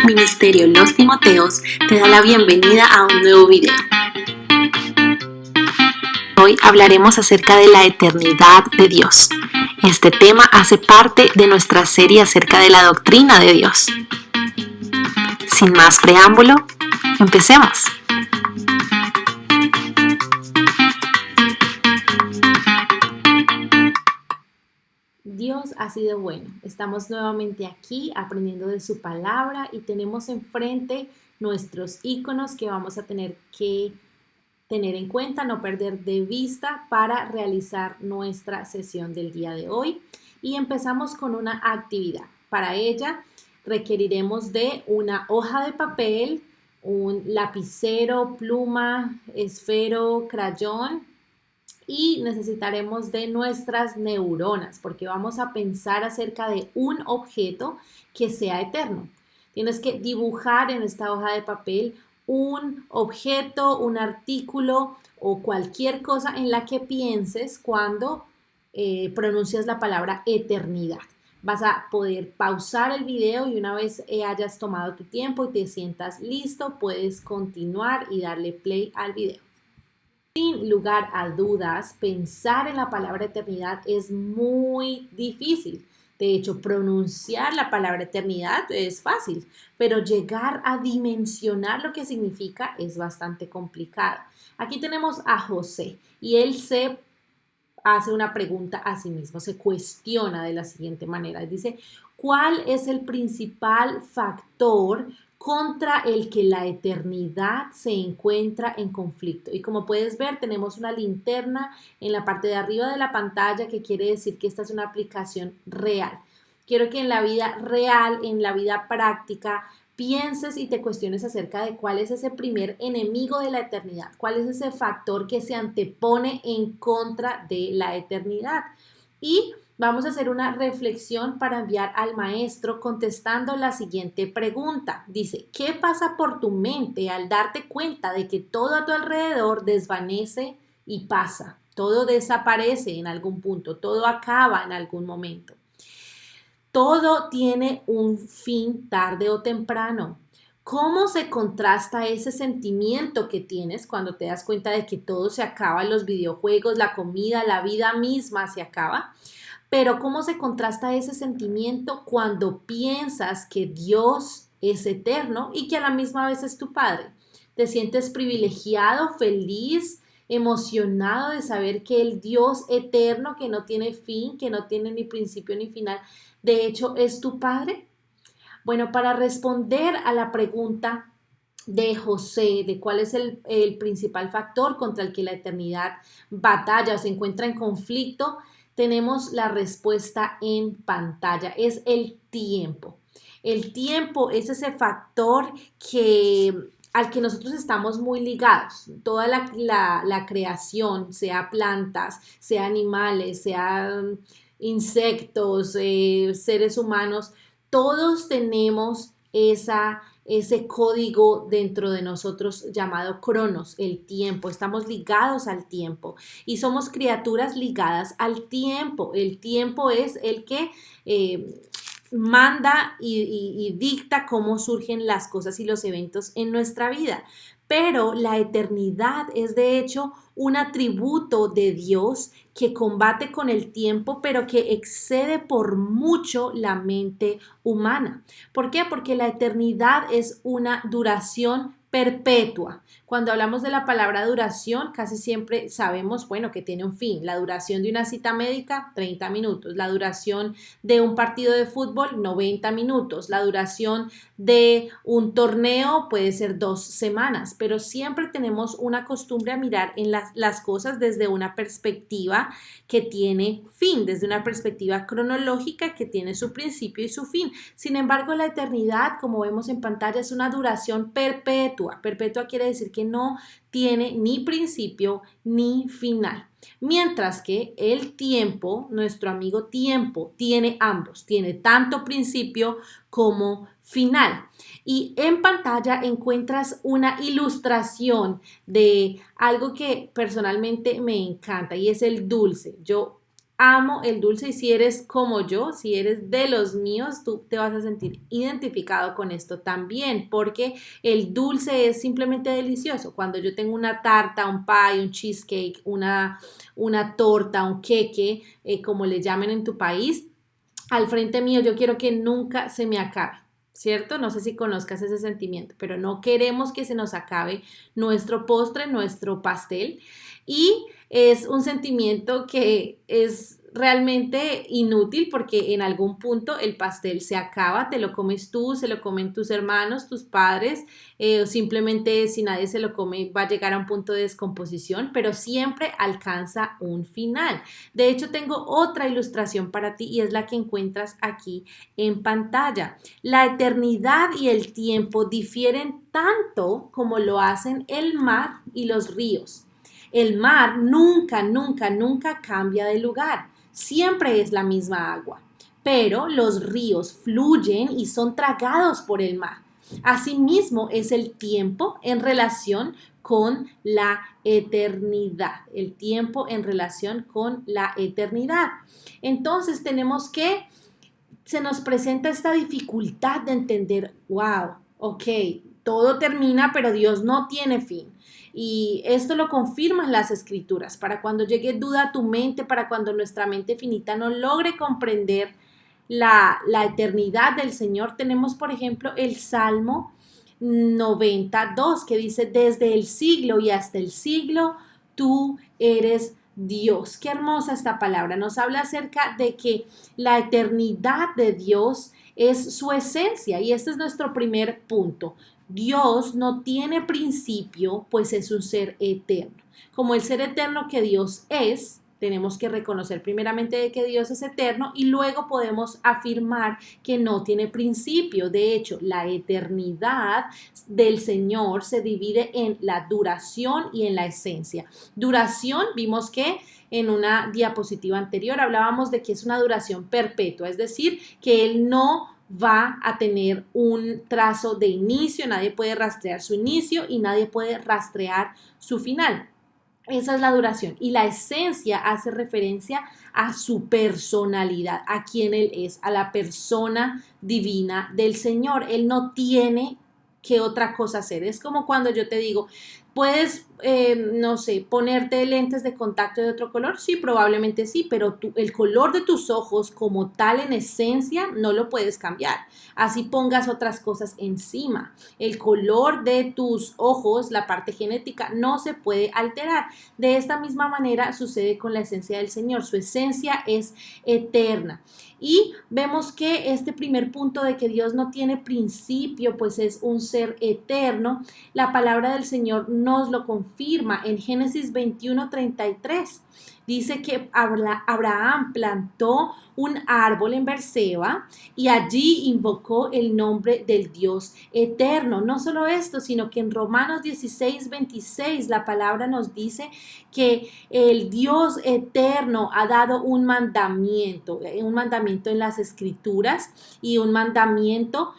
Ministerio Los Timoteos te da la bienvenida a un nuevo video. Hoy hablaremos acerca de la eternidad de Dios. Este tema hace parte de nuestra serie acerca de la doctrina de Dios. Sin más preámbulo, empecemos. Dios ha sido bueno. Estamos nuevamente aquí aprendiendo de su palabra y tenemos enfrente nuestros iconos que vamos a tener que tener en cuenta, no perder de vista para realizar nuestra sesión del día de hoy. Y empezamos con una actividad. Para ella requeriremos de una hoja de papel, un lapicero, pluma, esfero, crayón. Y necesitaremos de nuestras neuronas porque vamos a pensar acerca de un objeto que sea eterno. Tienes que dibujar en esta hoja de papel un objeto, un artículo o cualquier cosa en la que pienses cuando pronuncias la palabra eternidad. Vas a poder pausar el video y una vez hayas tomado tu tiempo y te sientas listo, puedes continuar y darle play al video. Sin lugar a dudas, pensar en la palabra eternidad es muy difícil. De hecho, pronunciar la palabra eternidad es fácil, pero llegar a dimensionar lo que significa es bastante complicado. Aquí tenemos a José y él se hace una pregunta a sí mismo, se cuestiona de la siguiente manera. Dice, ¿cuál es el principal factor contra el que la eternidad se encuentra en conflicto? Y como puedes ver, tenemos una linterna en la parte de arriba de la pantalla que quiere decir que esta es una aplicación real. Quiero que en la vida real, en la vida práctica, pienses y te cuestiones acerca de cuál es ese primer enemigo de la eternidad, cuál es ese factor que se antepone en contra de la eternidad. Y vamos a hacer una reflexión para enviar al maestro contestando la siguiente pregunta. Dice, ¿qué pasa por tu mente al darte cuenta de que todo a tu alrededor desvanece y pasa? Todo desaparece en algún punto, todo acaba en algún momento. Todo tiene un fin tarde o temprano. ¿Cómo se contrasta ese sentimiento que tienes cuando te das cuenta de que todo se acaba, los videojuegos, la comida, la vida misma se acaba? Pero ¿cómo se contrasta ese sentimiento cuando piensas que Dios es eterno y que a la misma vez es tu Padre? ¿Te sientes privilegiado, feliz, emocionado de saber que el Dios eterno, que no tiene fin, que no tiene ni principio ni final, de hecho es tu Padre? Bueno, para responder a la pregunta de José, de cuál es el principal factor contra el que la eternidad batalla o se encuentra en conflicto, tenemos la respuesta en pantalla, es el tiempo. El tiempo es ese factor al que nosotros estamos muy ligados. Toda la creación, sea plantas, sea animales, sea insectos, seres humanos, todos tenemos ese código dentro de nosotros llamado cronos, el tiempo. Estamos ligados al tiempo y somos criaturas ligadas al tiempo. El tiempo es el que manda y dicta cómo surgen las cosas y los eventos en nuestra vida. Pero la eternidad es de hecho un atributo de Dios que combate con el tiempo, pero que excede por mucho la mente humana. ¿Por qué? Porque la eternidad es una duración perpetua. Cuando hablamos de la palabra duración, casi siempre sabemos, bueno, que tiene un fin. La duración de una cita médica, 30 minutos. La duración de un partido de fútbol, 90 minutos. La duración de un torneo puede ser 2 semanas, pero siempre tenemos una costumbre a mirar en las cosas desde una perspectiva que tiene fin, desde una perspectiva cronológica que tiene su principio y su fin. Sin embargo, la eternidad, como vemos en pantalla, es una duración perpetua. Perpetua quiere decir que no tiene ni principio ni final. Mientras que el tiempo, nuestro amigo tiempo, tiene ambos, tiene tanto principio como final. Y en pantalla encuentras una ilustración de algo que personalmente me encanta y es el dulce. Yo amo el dulce y si eres como yo, si eres de los míos, tú te vas a sentir identificado con esto también, porque el dulce es simplemente delicioso. Cuando yo tengo una tarta, un pie, un cheesecake, una torta, un queque, como le llamen en tu país, al frente mío, yo quiero que nunca se me acabe, ¿cierto? No sé si conozcas ese sentimiento, pero no queremos que se nos acabe nuestro postre, nuestro pastel. Y es un sentimiento que es realmente inútil porque en algún punto el pastel se acaba, te lo comes tú, se lo comen tus hermanos, tus padres, o simplemente si nadie se lo come va a llegar a un punto de descomposición, pero siempre alcanza un final. De hecho, tengo otra ilustración para ti y es la que encuentras aquí en pantalla. La eternidad y el tiempo difieren tanto como lo hacen el mar y los ríos. El mar nunca, nunca, nunca cambia de lugar. Siempre es la misma agua. Pero los ríos fluyen y son tragados por el mar. Asimismo es el tiempo en relación con la eternidad. El tiempo en relación con la eternidad. Entonces tenemos que, se nos presenta esta dificultad de entender, wow, ok, todo termina, pero Dios no tiene fin. Y esto lo confirman las escrituras. Para cuando llegue duda a tu mente, para cuando nuestra mente finita no logre comprender la eternidad del Señor, tenemos, por ejemplo, el Salmo 92 que dice, desde el siglo y hasta el siglo, tú eres Dios. Qué hermosa esta palabra. Nos habla acerca de que la eternidad de Dios es su esencia y este es nuestro primer punto. Dios no tiene principio, pues es un ser eterno. Como el ser eterno que Dios es, tenemos que reconocer primeramente de que Dios es eterno y luego podemos afirmar que no tiene principio. De hecho, la eternidad del Señor se divide en la duración y en la esencia. Duración, vimos que en una diapositiva anterior hablábamos de que es una duración perpetua, es decir, que Él no va a tener un trazo de inicio, nadie puede rastrear su inicio y nadie puede rastrear su final. Esa es la duración. Y la esencia hace referencia a su personalidad, a quien Él es, a la persona divina del Señor. Él no tiene que otra cosa hacer. Es como cuando yo te digo, ¿puedes, no sé, ponerte lentes de contacto de otro color? Sí, probablemente sí, pero el color de tus ojos como tal en esencia no lo puedes cambiar. Así pongas otras cosas encima. El color de tus ojos, la parte genética, no se puede alterar. De esta misma manera sucede con la esencia del Señor. Su esencia es eterna. Y vemos que este primer punto de que Dios no tiene principio, pues es un ser eterno, la palabra del Señor nos lo confirma en Génesis 21:33. Dice que Abraham plantó un árbol en Berseba y allí invocó el nombre del Dios eterno. No solo esto, sino que en Romanos 16:26 la palabra nos dice que el Dios eterno ha dado un mandamiento en las escrituras y un mandamiento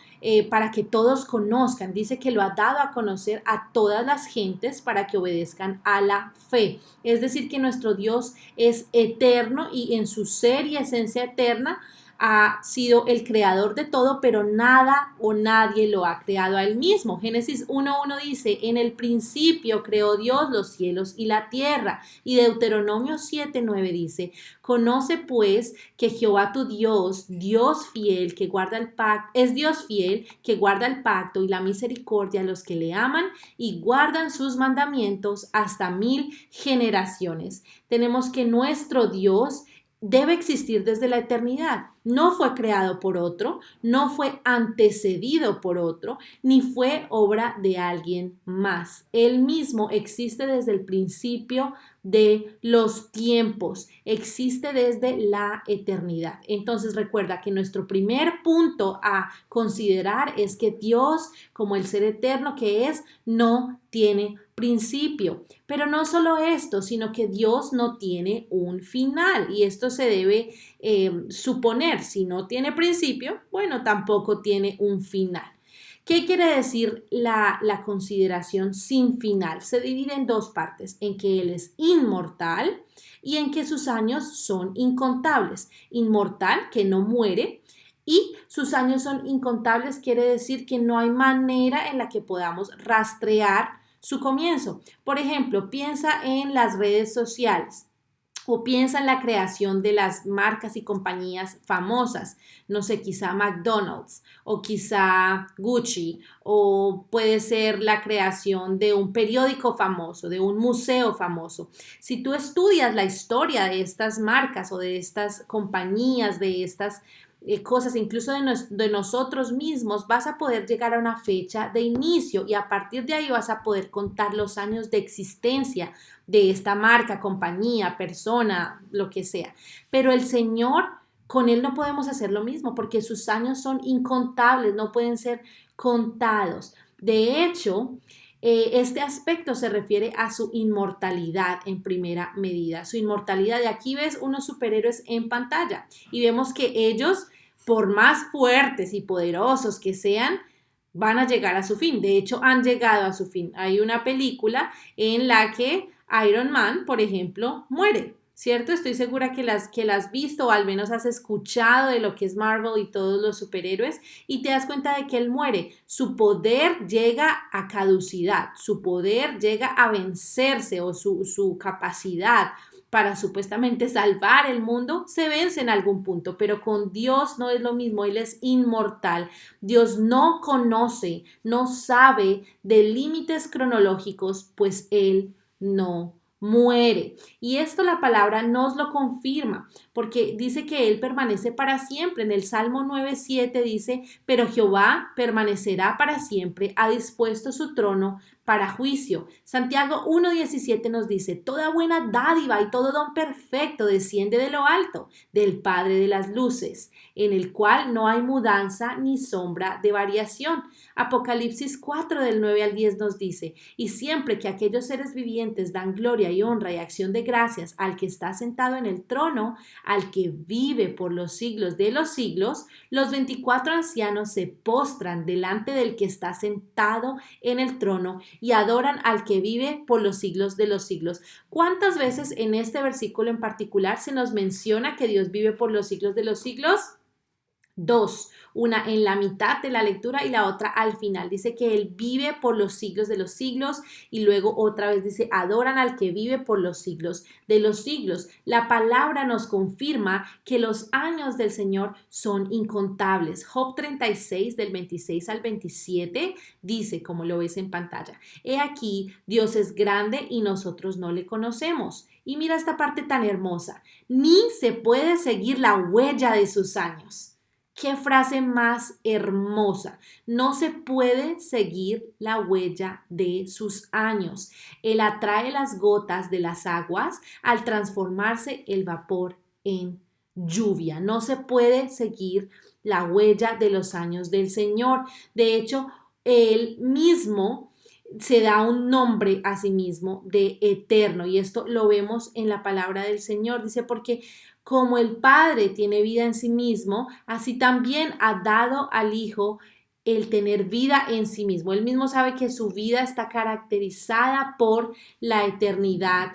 para que todos conozcan. Dice que lo ha dado a conocer a todas las gentes para que obedezcan a la fe. Es decir, que nuestro Dios es eterno y en su ser y esencia eterna ha sido el creador de todo, pero nada o nadie lo ha creado a él mismo. Génesis 1:1 dice, en el principio creó Dios los cielos y la tierra. Y Deuteronomio 7:9 dice, conoce pues que Jehová tu Dios, Dios fiel que guarda el pacto, es Dios fiel que guarda el pacto y la misericordia a los que le aman y guardan sus mandamientos hasta 1000 generaciones. Tenemos que nuestro Dios debe existir desde la eternidad. No fue creado por otro, no fue antecedido por otro, ni fue obra de alguien más. Él mismo existe desde el principio de los tiempos, existe desde la eternidad. Entonces recuerda que nuestro primer punto a considerar es que Dios, como el ser eterno que es, no tiene principio. Pero no solo esto, sino que Dios no tiene un final y esto se debe suponer. Si no tiene principio, bueno, tampoco tiene un final. ¿Qué quiere decir la consideración sin final? Se divide en dos partes, en que Él es inmortal y en que sus años son incontables. Inmortal, que no muere, y sus años son incontables, quiere decir que no hay manera en la que podamos rastrear su comienzo. Por ejemplo, piensa en las redes sociales. O piensa en la creación de las marcas y compañías famosas, no sé, quizá McDonald's o quizá Gucci, o puede ser la creación de un periódico famoso, de un museo famoso. Si tú estudias la historia de estas marcas o de estas compañías, de estas cosas, incluso de nosotros mismos, vas a poder llegar a una fecha de inicio y a partir de ahí vas a poder contar los años de existencia de esta marca, compañía, persona, lo que sea. Pero el Señor, con Él no podemos hacer lo mismo porque sus años son incontables, no pueden ser contados. De hecho, este aspecto se refiere a su inmortalidad en primera medida. Su inmortalidad, de aquí ves unos superhéroes en pantalla y vemos que ellos, por más fuertes y poderosos que sean, van a llegar a su fin. De hecho, han llegado a su fin. Hay una película en la que Iron Man, por ejemplo, muere, ¿cierto? Estoy segura que la has visto o al menos has escuchado de lo que es Marvel y todos los superhéroes y te das cuenta de que él muere. Su poder llega a caducidad, su poder llega a vencerse o su capacidad para supuestamente salvar el mundo, se vence en algún punto, pero con Dios no es lo mismo, Él es inmortal. Dios no conoce, no sabe de límites cronológicos, pues Él no muere. Y esto la palabra nos lo confirma, porque dice que Él permanece para siempre. En el Salmo 9:7 dice, pero Jehová permanecerá para siempre, ha dispuesto su trono para juicio. Santiago 1:17 nos dice, toda buena dádiva y todo don perfecto desciende de lo alto, del Padre de las luces, en el cual no hay mudanza ni sombra de variación. Apocalipsis 4 del 9 al 10 nos dice, y siempre que aquellos seres vivientes dan gloria y honra y acción de gracias al que está sentado en el trono, al que vive por los siglos de los siglos, los 24 ancianos se postran delante del que está sentado en el trono y adoran al que vive por los siglos de los siglos. ¿Cuántas veces en este versículo en particular se nos menciona que Dios vive por los siglos de los siglos? Dos, una en la mitad de la lectura y la otra al final. Dice que Él vive por los siglos de los siglos y luego otra vez dice, adoran al que vive por los siglos de los siglos. La palabra nos confirma que los años del Señor son incontables. Job 36 del 26 al 27 dice, como lo ves en pantalla, he aquí, Dios es grande y nosotros no le conocemos. Y mira esta parte tan hermosa, ni se puede seguir la huella de sus años. Qué frase más hermosa. No se puede seguir la huella de sus años. Él atrae las gotas de las aguas al transformarse el vapor en lluvia. No se puede seguir la huella de los años del Señor. De hecho, Él mismo se da un nombre a sí mismo de eterno y esto lo vemos en la palabra del Señor. Dice, porque como el Padre tiene vida en sí mismo, así también ha dado al Hijo el tener vida en sí mismo. Él mismo sabe que su vida está caracterizada por la eternidad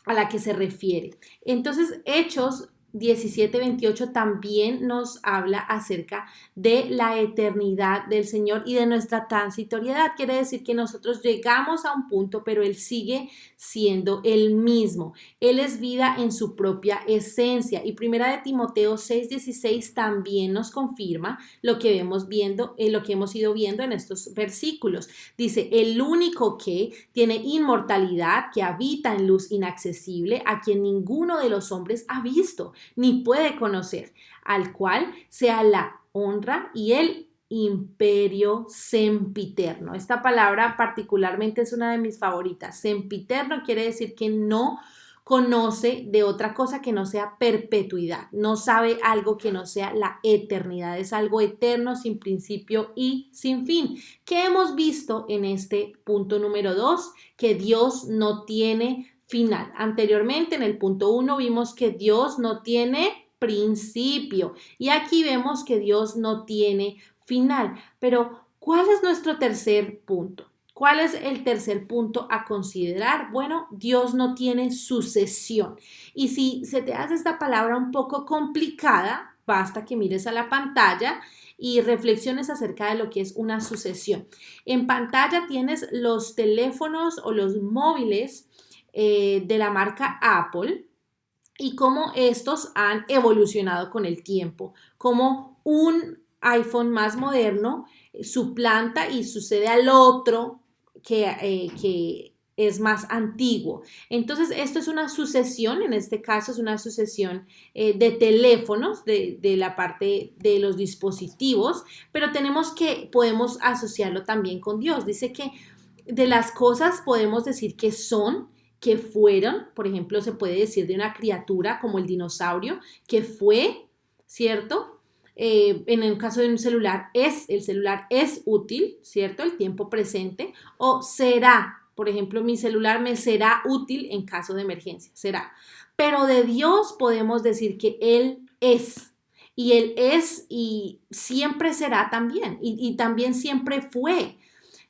a la que se refiere. Entonces, Hechos 17:28 también nos habla acerca de la eternidad del Señor y de nuestra transitoriedad. Quiere decir que nosotros llegamos a un punto, pero Él sigue siendo el mismo. Él es vida en su propia esencia. Y primera de Timoteo 6:16 también nos confirma lo que hemos ido viendo en estos versículos. Dice, el único que tiene inmortalidad, que habita en luz inaccesible, a quien ninguno de los hombres ha visto ni puede conocer, al cual sea la honra y el imperio sempiterno. Esta palabra particularmente es una de mis favoritas. Sempiterno quiere decir que no conoce de otra cosa que no sea perpetuidad, no sabe algo que no sea la eternidad, es algo eterno, sin principio y sin fin. ¿Qué hemos visto en este punto número 2? Que Dios no tiene final. Anteriormente, en el punto 1, vimos que Dios no tiene principio y aquí vemos que Dios no tiene final. Pero, ¿cuál es nuestro tercer punto? ¿Cuál es el tercer punto a considerar? Bueno, Dios no tiene sucesión. Y si se te hace esta palabra un poco complicada, basta que mires a la pantalla y reflexiones acerca de lo que es una sucesión. En pantalla tienes los teléfonos o los móviles de la marca Apple y cómo estos han evolucionado con el tiempo, como un iPhone más moderno suplanta y sucede al otro que es más antiguo. Entonces, esto es una sucesión, en este caso es una sucesión de teléfonos, de la parte de los dispositivos, pero podemos asociarlo también con Dios. Dice que de las cosas podemos decir que son, que fueron, por ejemplo, se puede decir de una criatura como el dinosaurio, que fue, ¿cierto? En el caso de un celular, el celular es útil, ¿cierto? El tiempo presente, o será, por ejemplo, mi celular me será útil en caso de emergencia, será. Pero de Dios podemos decir que Él es, y Él es y siempre será también, y también siempre fue.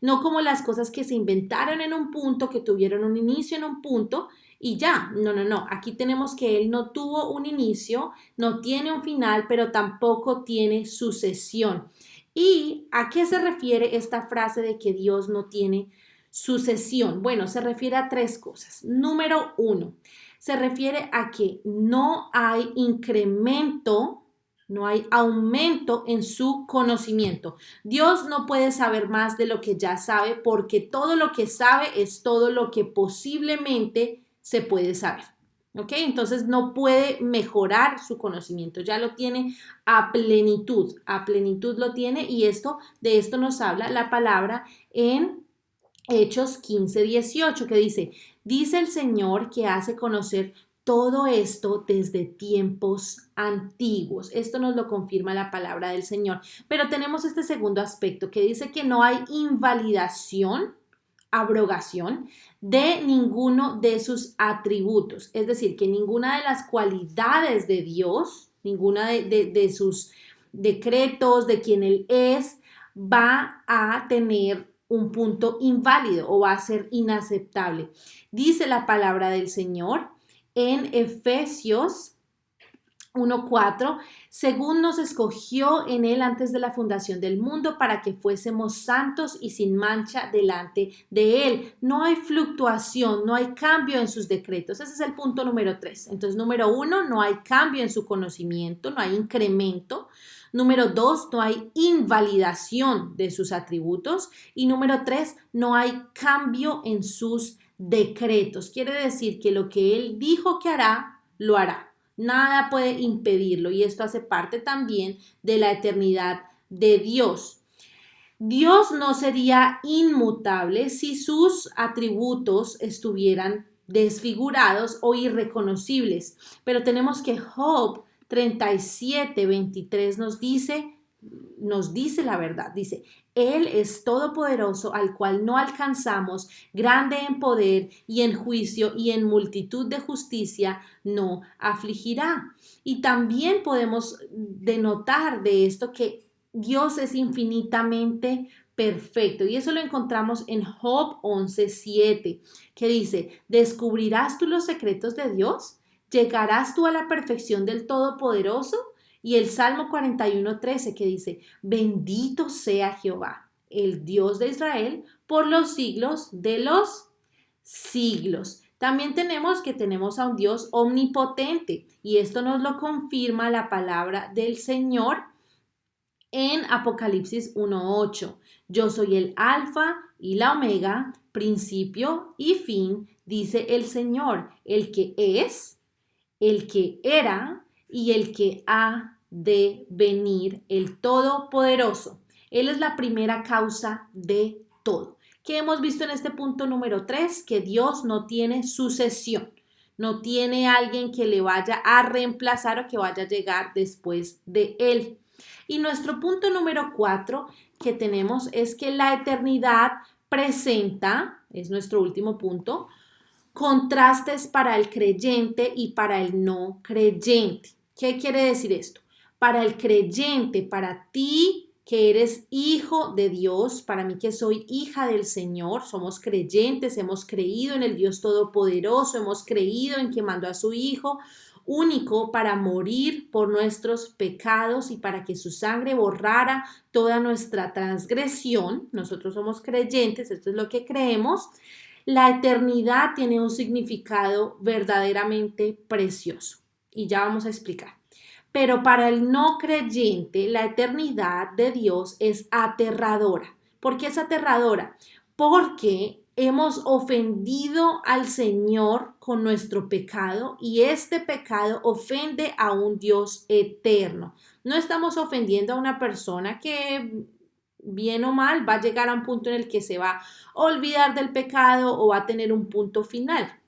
No como las cosas que se inventaron en un punto, que tuvieron un inicio en un punto y ya. No, no, no. Aquí tenemos que Él no tuvo un inicio, no tiene un final, pero tampoco tiene sucesión. ¿Y a qué se refiere esta frase de que Dios no tiene sucesión? Bueno, se refiere a tres cosas. Número uno, se refiere a que no hay incremento, no hay aumento en su conocimiento. Dios no puede saber más de lo que ya sabe porque todo lo que sabe es todo lo que posiblemente se puede saber. ¿Ok? Entonces no puede mejorar su conocimiento, ya lo tiene a plenitud lo tiene y de esto nos habla la palabra en Hechos 15:18 que dice el Señor que hace conocer todo esto desde tiempos antiguos. Esto nos lo confirma la palabra del Señor. Pero tenemos este segundo aspecto que dice que no hay invalidación, abrogación de ninguno de sus atributos. Es decir, que ninguna de las cualidades de Dios, ninguna de sus decretos, de quien Él es, va a tener un punto inválido o va a ser inaceptable. Dice la palabra del Señor en Efesios 1:4, según nos escogió en Él antes de la fundación del mundo para que fuésemos santos y sin mancha delante de Él. No hay fluctuación, no hay cambio en sus decretos. Ese es el punto número 3. Entonces, número 1, no hay cambio en su conocimiento, no hay incremento. Número 2, no hay invalidación de sus atributos. Y número 3, no hay cambio en sus decretos. Quiere decir que lo que Él dijo que hará, lo hará. Nada puede impedirlo y esto hace parte también de la eternidad de Dios. Dios no sería inmutable si sus atributos estuvieran desfigurados o irreconocibles, pero tenemos que Job 37:23 nos dice la verdad, dice, Él es todopoderoso al cual no alcanzamos, grande en poder y en juicio y en multitud de justicia no afligirá. Y también podemos denotar de esto que Dios es infinitamente perfecto y eso lo encontramos en Job 11:7 que dice, ¿descubrirás tú los secretos de Dios? ¿Llegarás tú a la perfección del Todopoderoso? Y el Salmo 41:13 que dice, bendito sea Jehová, el Dios de Israel, por los siglos de los siglos. También tenemos a un Dios omnipotente y esto nos lo confirma la palabra del Señor en Apocalipsis 1:8. Yo soy el alfa y la omega, principio y fin, dice el Señor, el que es, el que era y el que ha de venir, el Todopoderoso. Él es la primera causa de todo. ¿Qué hemos visto en este punto número 3? Que Dios no tiene sucesión. No tiene alguien que le vaya a reemplazar o que vaya a llegar después de él. Y nuestro punto número 4 que tenemos es que la eternidad presenta, es nuestro último punto, contrastes para el creyente y para el no creyente. ¿Qué quiere decir esto? Para el creyente, para ti que eres hijo de Dios, para mí que soy hija del Señor, somos creyentes, hemos creído en el Dios Todopoderoso, hemos creído en que mandó a su Hijo único para morir por nuestros pecados y para que su sangre borrara toda nuestra transgresión. Nosotros somos creyentes, esto es lo que creemos. La eternidad tiene un significado verdaderamente precioso y ya vamos a explicar. Pero para el no creyente, la eternidad de Dios es aterradora. ¿Por qué es aterradora? Porque hemos ofendido al Señor con nuestro pecado y este pecado ofende a un Dios eterno. No estamos ofendiendo a una persona que, bien o mal, va a llegar a un punto en el que se va a olvidar del pecado o va a tener un punto final,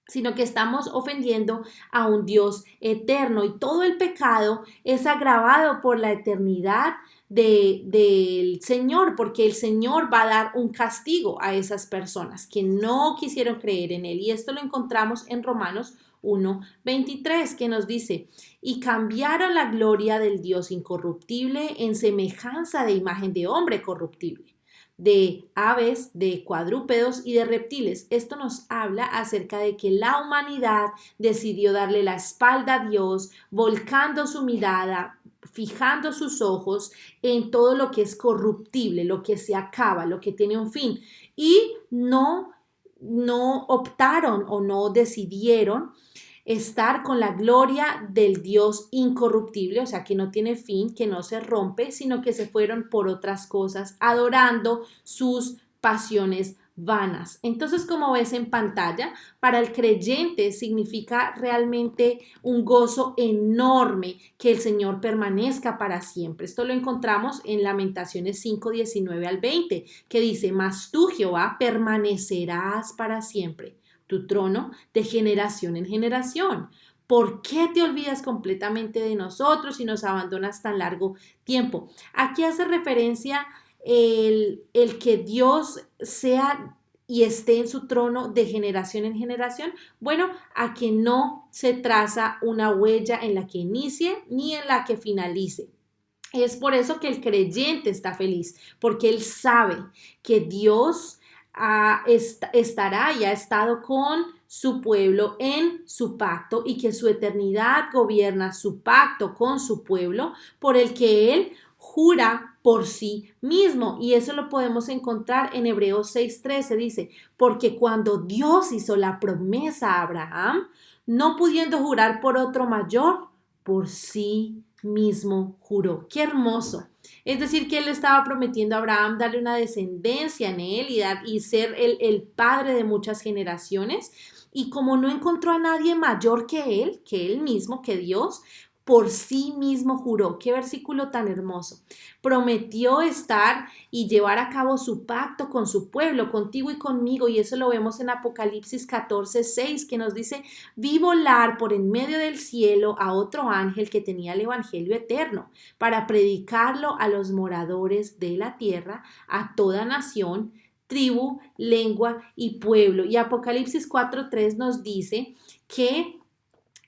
sino que estamos ofendiendo a un Dios eterno y todo el pecado es agravado por la eternidad del Señor, porque el Señor va a dar un castigo a esas personas que no quisieron creer en Él. Y esto lo encontramos en Romanos 1:23, que nos dice: y cambiaron la gloria del Dios incorruptible en semejanza de imagen de hombre corruptible, de aves, de cuadrúpedos y de reptiles. Esto nos habla acerca de que la humanidad decidió darle la espalda a Dios, volcando su mirada, fijando sus ojos en todo lo que es corruptible, lo que se acaba, lo que tiene un fin, y no optaron o no decidieron estar con la gloria del Dios incorruptible, o sea, que no tiene fin, que no se rompe, sino que se fueron por otras cosas, adorando sus pasiones vanas. Entonces, como ves en pantalla, para el creyente significa realmente un gozo enorme que el Señor permanezca para siempre. Esto lo encontramos en Lamentaciones 5:19-20, que dice: mas tú, Jehová, permanecerás para siempre, tu trono de generación en generación. ¿Por qué te olvidas completamente de nosotros y nos abandonas tan largo tiempo? Aquí hace referencia el que Dios sea y esté en su trono de generación en generación. Bueno, a que no se traza una huella en la que inicie ni en la que finalice. Es por eso que el creyente está feliz, porque él sabe que Dios estará y ha estado con su pueblo en su pacto y que su eternidad gobierna su pacto con su pueblo por el que él jura por sí mismo. Y eso lo podemos encontrar en Hebreos 6:13. Dice: porque cuando Dios hizo la promesa a Abraham, no pudiendo jurar por otro mayor, por sí mismo juró. ¡Qué hermoso! Es decir, que él estaba prometiendo a Abraham darle una descendencia en él y ser el padre de muchas generaciones. Y como no encontró a nadie mayor que él mismo, que Dios, por sí mismo juró. Qué versículo tan hermoso. Prometió estar y llevar a cabo su pacto con su pueblo, contigo y conmigo. Y eso lo vemos en Apocalipsis 14:6, que nos dice: vi volar por en medio del cielo a otro ángel que tenía el evangelio eterno para predicarlo a los moradores de la tierra, a toda nación, tribu, lengua y pueblo. Y Apocalipsis 4:3 nos dice que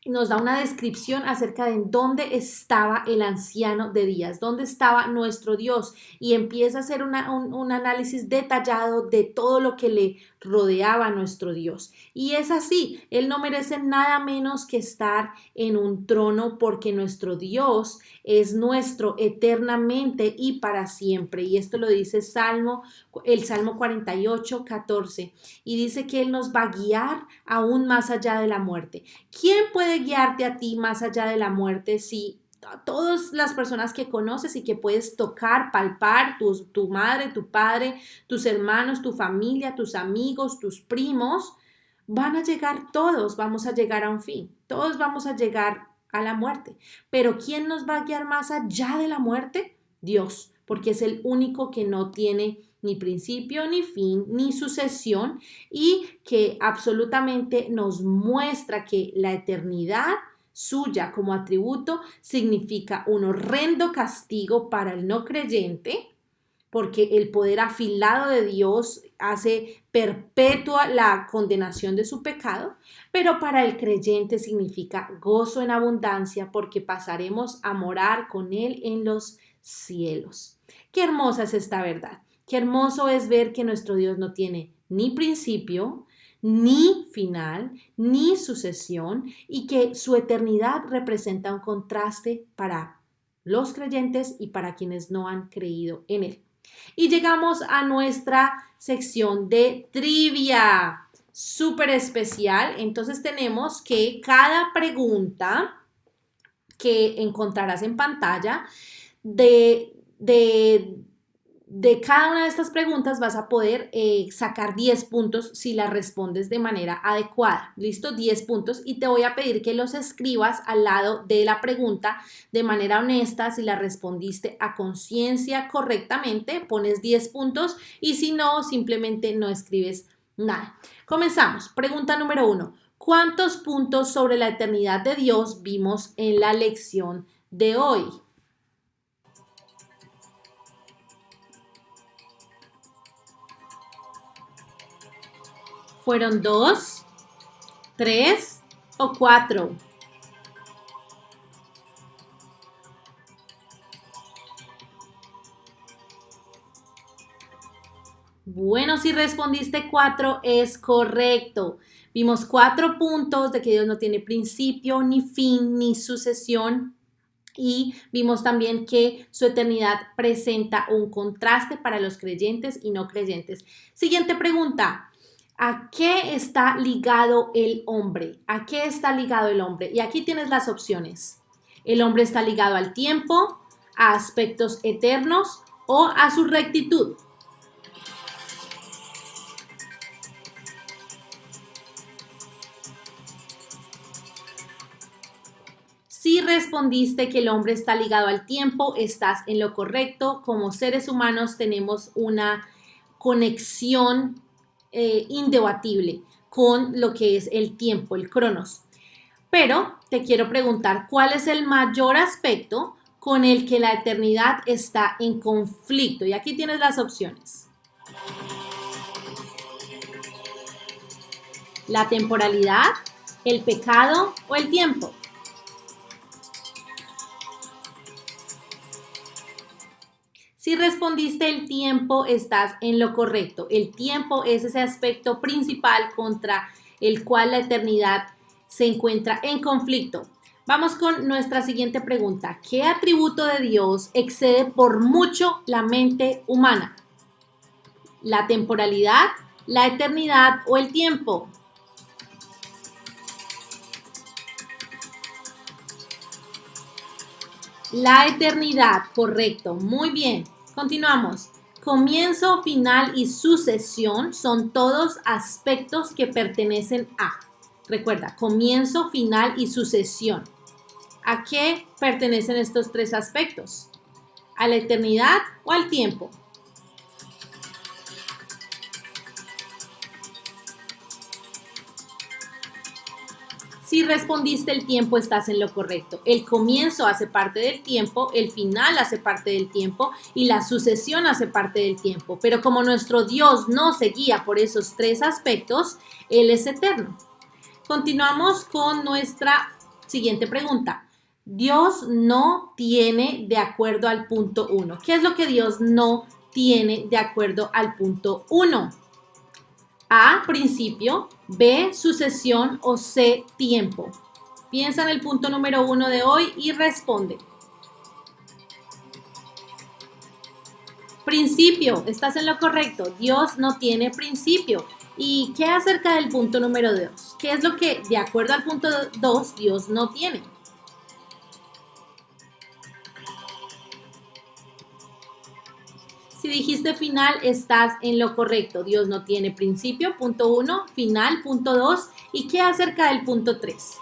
nos da una descripción acerca de dónde estaba el anciano de días, dónde estaba nuestro Dios, y empieza a hacer un análisis detallado de todo lo que le rodeaba a nuestro Dios. Y es así, Él no merece nada menos que estar en un trono, porque nuestro Dios es nuestro eternamente y para siempre. Y esto lo dice el Salmo 48:14, y dice que Él nos va a guiar aún más allá de la muerte. ¿Quién puede guiarte a ti más allá de la muerte si todas las personas que conoces y que puedes tocar, palpar, tu madre, tu padre, tus hermanos, tu familia, tus amigos, tus primos, van a llegar todos, vamos a llegar a un fin, todos vamos a llegar a la muerte? Pero ¿quién nos va a guiar más allá de la muerte? Dios, porque es el único que no tiene ni principio, ni fin, ni sucesión, y que absolutamente nos muestra que la eternidad suya como atributo significa un horrendo castigo para el no creyente, porque el poder afilado de Dios hace perpetua la condenación de su pecado, pero para el creyente significa gozo en abundancia, porque pasaremos a morar con Él en los cielos. Qué hermosa es esta verdad. Qué hermoso es ver que nuestro Dios no tiene ni principio, ni final, ni sucesión, y que su eternidad representa un contraste para los creyentes y para quienes no han creído en Él. Y llegamos a nuestra sección de trivia, súper especial. Entonces tenemos que cada pregunta que encontrarás en pantalla de cada una de estas preguntas vas a poder sacar 10 puntos si las respondes de manera adecuada. ¿Listo? 10 puntos y te voy a pedir que los escribas al lado de la pregunta de manera honesta. Si la respondiste a conciencia correctamente, pones 10 puntos y si no, simplemente no escribes nada. Comenzamos. Pregunta número 1. ¿Cuántos puntos sobre la eternidad de Dios vimos en la lección de hoy? ¿Fueron 2, 3 o 4? Bueno, si respondiste 4 es correcto. Vimos 4 puntos de que Dios no tiene principio, ni fin, ni sucesión. Y vimos también que su eternidad presenta un contraste para los creyentes y no creyentes. Siguiente pregunta. ¿A qué está ligado el hombre? ¿A qué está ligado el hombre? Y aquí tienes las opciones. El hombre está ligado al tiempo, a aspectos eternos o a su rectitud. Si respondiste que el hombre está ligado al tiempo, estás en lo correcto. Como seres humanos tenemos una conexión indebatible con lo que es el tiempo, el cronos. Pero te quiero preguntar, ¿cuál es el mayor aspecto con el que la eternidad está en conflicto? Y aquí tienes las opciones. La temporalidad, el pecado o el tiempo. Si respondiste el tiempo, estás en lo correcto. El tiempo es ese aspecto principal contra el cual la eternidad se encuentra en conflicto. Vamos con nuestra siguiente pregunta. ¿Qué atributo de Dios excede por mucho la mente humana? ¿La temporalidad, la eternidad o el tiempo? La eternidad, correcto, muy bien. Continuamos. Comienzo, final y sucesión son todos aspectos que pertenecen a. Recuerda, comienzo, final y sucesión. ¿A qué pertenecen estos tres aspectos? ¿A la eternidad o al tiempo? Si respondiste el tiempo, estás en lo correcto. El comienzo hace parte del tiempo, el final hace parte del tiempo y la sucesión hace parte del tiempo. Pero como nuestro Dios no se guía por esos tres aspectos, Él es eterno. Continuamos con nuestra siguiente pregunta. Dios no tiene de acuerdo al punto 1. ¿Qué es lo que Dios no tiene de acuerdo al punto 1? A, principio, B, sucesión o C, tiempo. Piensa en el punto número 1 de hoy y responde. Principio, estás en lo correcto. Dios no tiene principio. ¿Y qué acerca del punto número 2? ¿Qué es lo que, de acuerdo al punto 2, Dios no tiene? Si dijiste final, estás en lo correcto. Dios no tiene principio, punto 1, final, punto 2. ¿Y qué acerca del punto 3?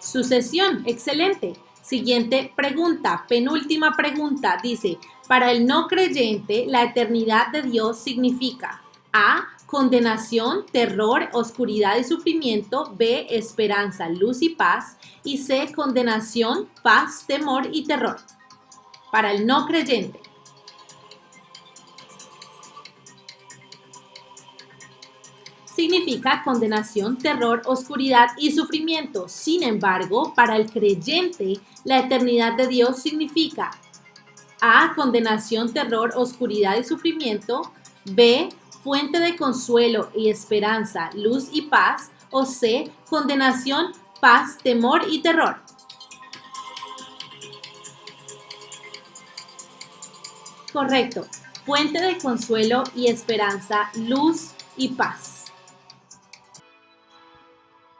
Sucesión, excelente. Siguiente pregunta, penúltima pregunta, dice, para el no creyente, la eternidad de Dios significa A, condenación, terror, oscuridad y sufrimiento, B, esperanza, luz y paz, y C, condenación, paz, temor y terror. Para el no creyente. significa condenación, terror, oscuridad y sufrimiento. Sin embargo, para el creyente, la eternidad de Dios significa A, condenación, terror, oscuridad y sufrimiento. B, fuente de consuelo y esperanza, luz y paz. O C, condenación, paz, temor y terror. Correcto. Fuente de consuelo y esperanza, luz y paz.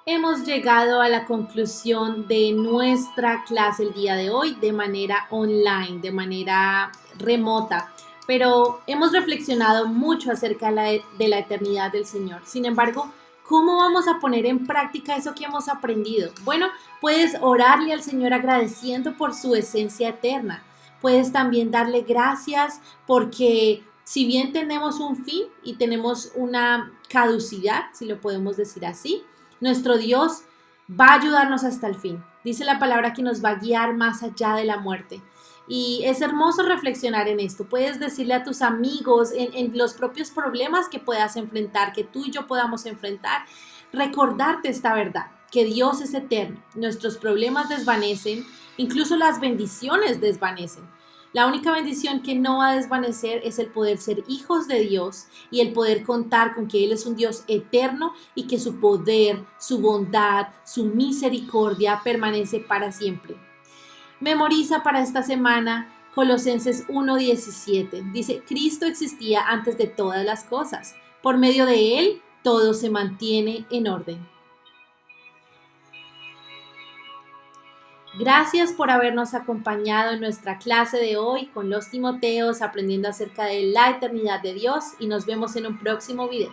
Hemos llegado a la conclusión de nuestra clase el día de hoy de manera online, de manera remota, pero hemos reflexionado mucho acerca de la eternidad del Señor. Sin embargo, ¿cómo vamos a poner en práctica eso que hemos aprendido? Bueno, puedes orarle al Señor agradeciendo por su esencia eterna. Puedes también darle gracias porque si bien tenemos un fin y tenemos una caducidad, si lo podemos decir así, nuestro Dios va a ayudarnos hasta el fin. Dice la palabra que nos va a guiar más allá de la muerte. Y es hermoso reflexionar en esto. Puedes decirle a tus amigos en los propios problemas que puedas enfrentar, que tú y yo podamos enfrentar, recordarte esta verdad, que Dios es eterno. Nuestros problemas desvanecen, incluso las bendiciones desvanecen. La única bendición que no va a desvanecer es el poder ser hijos de Dios y el poder contar con que Él es un Dios eterno y que su poder, su bondad, su misericordia permanece para siempre. Memoriza para esta semana Colosenses 1:17. Dice, Cristo existía antes de todas las cosas. Por medio de Él, todo se mantiene en orden. Gracias por habernos acompañado en nuestra clase de hoy con los Timoteos, aprendiendo acerca de la eternidad de Dios, y nos vemos en un próximo video.